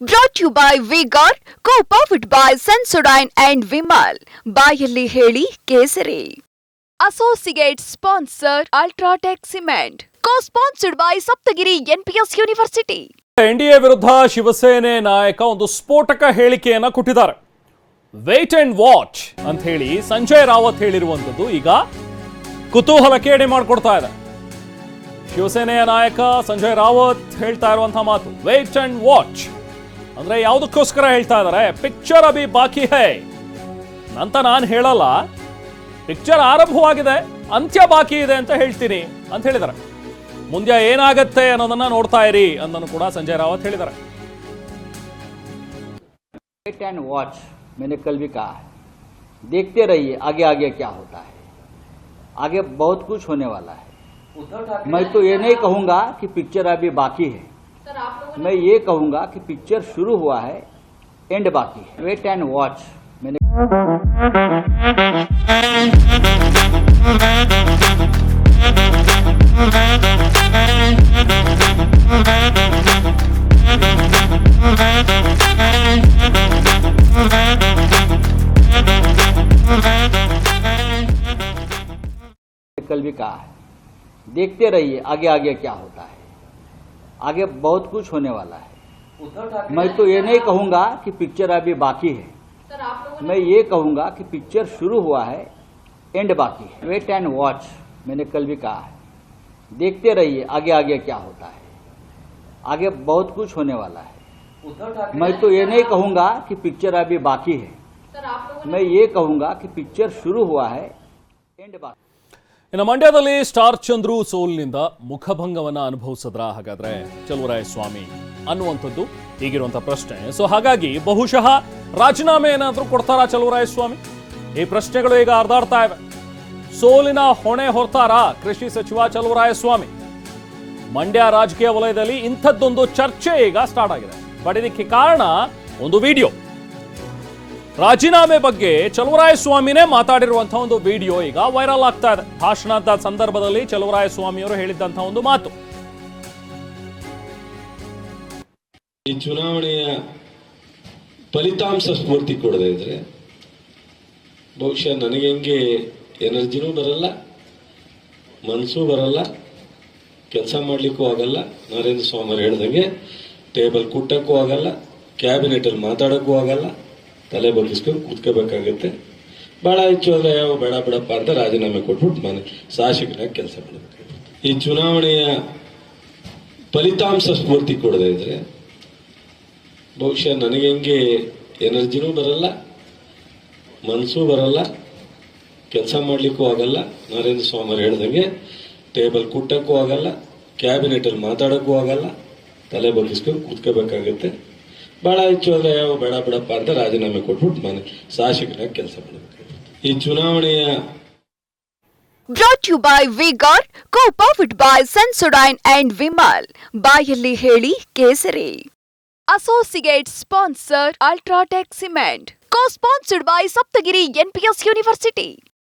Brought to you by V-Guard, co-powered by Sensodyne and Vimal. ಬಾಯಲ್ಲಿ ಹೇಳಿ ಕೇಸರಿ. Associate sponsor Ultratech Cement. Co-sponsored by Saptagiri NPS University. NDA ವಿರುದ್ಧ ಶಿವಸೇನೆ ನಾಯಕ ಒಂದು ಸ್ಫೋಟಕ ಹೇಳಿಕೆಯನ್ನ ಕೊಟ್ಟಿದ್ದಾರೆ. ವೇಟ್ ಅಂಡ್ ವಾಚ್ ಅಂತ ಹೇಳಿ ಸಂಜಯ್ ರಾವತ್ ಹೇಳಿರುವಂತದ್ದು ಈಗ ಕುತೂಹಲಕ್ಕೆ ಎಡೆ ಮಾಡಿಕೊಡ್ತಾ ಇದೆ. ಶಿವಸೇನೆಯ ನಾಯಕ ಸಂಜಯ್ ರಾವತ್ ಹೇಳ್ತಾ ಇರುವಂತಹ ಮಾತು ವೇಟ್ ಅಂಡ್ ವಾಚ್ ಅಂದ್ರೆ ಯಾವುದಕ್ಕೋಸ್ಕರ ಹೇಳ್ತಾ ಇದ್ದಾರೆ, ಪಿಕ್ಚರ್ ಅಭಿ ಬಾಕಿ ಹೈ ಅಂತ ನಾನು ಹೇಳಲ್ಲ, ಪಿಕ್ಚರ್ ಆರಂಭವಾಗಿದೆ ಅಂತ್ಯ ಬಾಕಿ ಇದೆ ಅಂತ ಹೇಳ್ತೀನಿ ಅಂತ ಹೇಳಿದ್ದಾರೆ. ಮುಂದೆ ಏನಾಗತ್ತೆ ಅನ್ನೋದನ್ನ ನೋಡ್ತಾ ಇರಿ ಅನ್ನೋನು ಕೂಡ ಸಂಜಯ್ ರಾವತ್ ಹೇಳಿದ್ದಾರೆ. वेट एंड वॉच मैंने कल भी कहा है, देखते रहिए आगे आगे क्या होता है, आगे बहुत कुछ होने वाला है. मैं तो ये नहीं कहूंगा कि पिक्चर अभी बाकी है, मैं ये कहूंगा कि पिक्चर शुरू हुआ है, एंड बाकी है. वेट एंड वॉच मैंने कल भी कहा है, देखते रहिए आगे आगे क्या होता है, आगे बहुत कुछ होने वाला है. मैं तो ये नहीं कहूंगा कि पिक्चर अभी बाकी है, मैं ये कहूंगा कि पिक्चर शुरू हुआ है, एंड बाकी है. वेट एंड वॉच मैंने कल भी कहा है, देखते रहिए आगे आगे क्या होता है, आगे बहुत कुछ होने वाला है. मैं तो ये नहीं कहूंगा कि पिक्चर अभी बाकी है, मैं ये कहूंगा कि पिक्चर शुरू हुआ है, एंड बाकी. ಇನ್ನು ಮಂಡ್ಯದಲ್ಲಿ ಸ್ಟಾರ್ ಚಂದ್ರು ಸೋಲ್ನಿಂದ ಮುಖಭಂಗವನ್ನ ಅನುಭವಿಸಿದ್ರ ಹಾಗಾದ್ರೆ ಚಲುವರಾಯಸ್ವಾಮಿ ಅನ್ನುವಂಥದ್ದು ಈಗಿರುವಂತಹ ಪ್ರಶ್ನೆ. ಸೊ ಹಾಗಾಗಿ ಬಹುಶಃ ರಾಜೀನಾಮೆ ಏನಾದರೂ ಕೊಡ್ತಾರಾ ಚಲುವರಾಯಸ್ವಾಮಿ? ಈ ಪ್ರಶ್ನೆಗಳು ಈಗ ಹರಿದಾಡ್ತಾ ಇವೆ. ಸೋಲಿನ ಹೊಣೆ ಹೊರ್ತಾರಾ ಕೃಷಿ ಸಚಿವ ಚಲುವರಾಯಸ್ವಾಮಿ? ಮಂಡ್ಯ ರಾಜಕೀಯ ವಲಯದಲ್ಲಿ ಇಂಥದ್ದೊಂದು ಚರ್ಚೆ ಈಗ ಸ್ಟಾರ್ಟ್ ಆಗಿದೆ. ಬಟ್ ಇದಕ್ಕೆ ಕಾರಣ ಒಂದು ವಿಡಿಯೋ. ರಾಜೀನಾಮೆ ಬಗ್ಗೆ ಚಲುವರಾಯಸ್ವಾಮಿನೇ ಮಾತಾಡಿರುವಂತಹ ಒಂದು ವಿಡಿಯೋ ಈಗ ವೈರಲ್ ಆಗ್ತಾ ಇದೆ. ಭಾಷಣದ ಸಂದರ್ಭದಲ್ಲಿ ಚಲುವರಾಯಸ್ವಾಮಿಯವರು ಹೇಳಿದಂತಹ ಒಂದು ಮಾತು. ಈ ಚುನಾವಣೆಯ ಫಲಿತಾಂಶ ಸ್ಫೂರ್ತಿ ಕೊಡದೇ ಇದ್ರೆ ಬಹುಶಃ ನನಗೆ ಹೆಂಗೆ ಎನರ್ಜಿನೂ ಬರಲ್ಲ, ಮನಸ್ಸೂ ಬರಲ್ಲ, ಕೆಲಸ ಮಾಡ್ಲಿಕ್ಕೂ ಆಗಲ್ಲ. ನರೇಂದ್ರ ಸ್ವಾಮಿ ಹೇಳ್ದಂಗೆ ಟೇಬಲ್ ಕುಟ್ಟಕ್ಕೂ ಆಗಲ್ಲ, ಕ್ಯಾಬಿನೆಟ್ ಅಲ್ಲಿ ಮಾತಾಡಕ್ಕೂ ಆಗಲ್ಲ, ತಲೆ ಬಗ್ಗಿಸ್ಕೊಂಡು ಕೂತ್ಕೋಬೇಕಾಗತ್ತೆ. ಬಹಳ ಹೆಚ್ಚು ಅಂದ್ರೆ ಯಾವ ಬೇಡ ಬಿಡಪ್ಪ ಅಂತ ರಾಜೀನಾಮೆ ಕೊಟ್ಬಿಟ್ಟು ಮನೆ ಶಾಸಕನಾಗಿ ಕೆಲಸ ಮಾಡಬೇಕು. ಈ ಚುನಾವಣೆಯ ಫಲಿತಾಂಶ ಸ್ಫೂರ್ತಿ ಕೊಡದೇ ಇದ್ರೆ ಬಹುಶಃ ನನಗೆ ಹೆಂಗೆ ಎನರ್ಜಿನೂ ಬರಲ್ಲ, ಮನಸ್ಸೂ ಬರಲ್ಲ, ಕೆಲಸ ಮಾಡ್ಲಿಕ್ಕೂ ಆಗಲ್ಲ. ನರೇಂದ್ರ ಸ್ವಾಮಿ ಹೇಳ್ದಂಗೆ ಟೇಬಲ್ ಕುಟ್ಟಕ್ಕೂ ಆಗಲ್ಲ, ಕ್ಯಾಬಿನೆಟ್ ಅಲ್ಲಿ ಮಾತಾಡಕ್ಕೂ ಆಗಲ್ಲ, ತಲೆ ಬಗ್ಗಿಸ್ಕೊಂಡು ಕೂತ್ಕೋಬೇಕಾಗತ್ತೆ. ಬಹಳ ಹೆಚ್ಚು ಅಂದ್ರೆ ಯಾವ ಬೇಡ ಬಿಡಪ್ಪ ಅಂತ ರಾಜೀನಾಮೆ ಕೊಟ್ಬಿಟ್ಟು ಮನೆ ಶಾಸಕನಾಗಿ ಕೆಲಸ ಮಾಡಬೇಕು. ಈ ಚುನಾವಣೆಯ Brought to you by V-Guard, co-powered by Sensodyne and Vimal. ಬಾಯಲ್ಲಿ ಹೇಳಿ ಕೇಸರಿ. Associate sponsor Ultratech Cement. Co-sponsored by Saptagiri NPS University.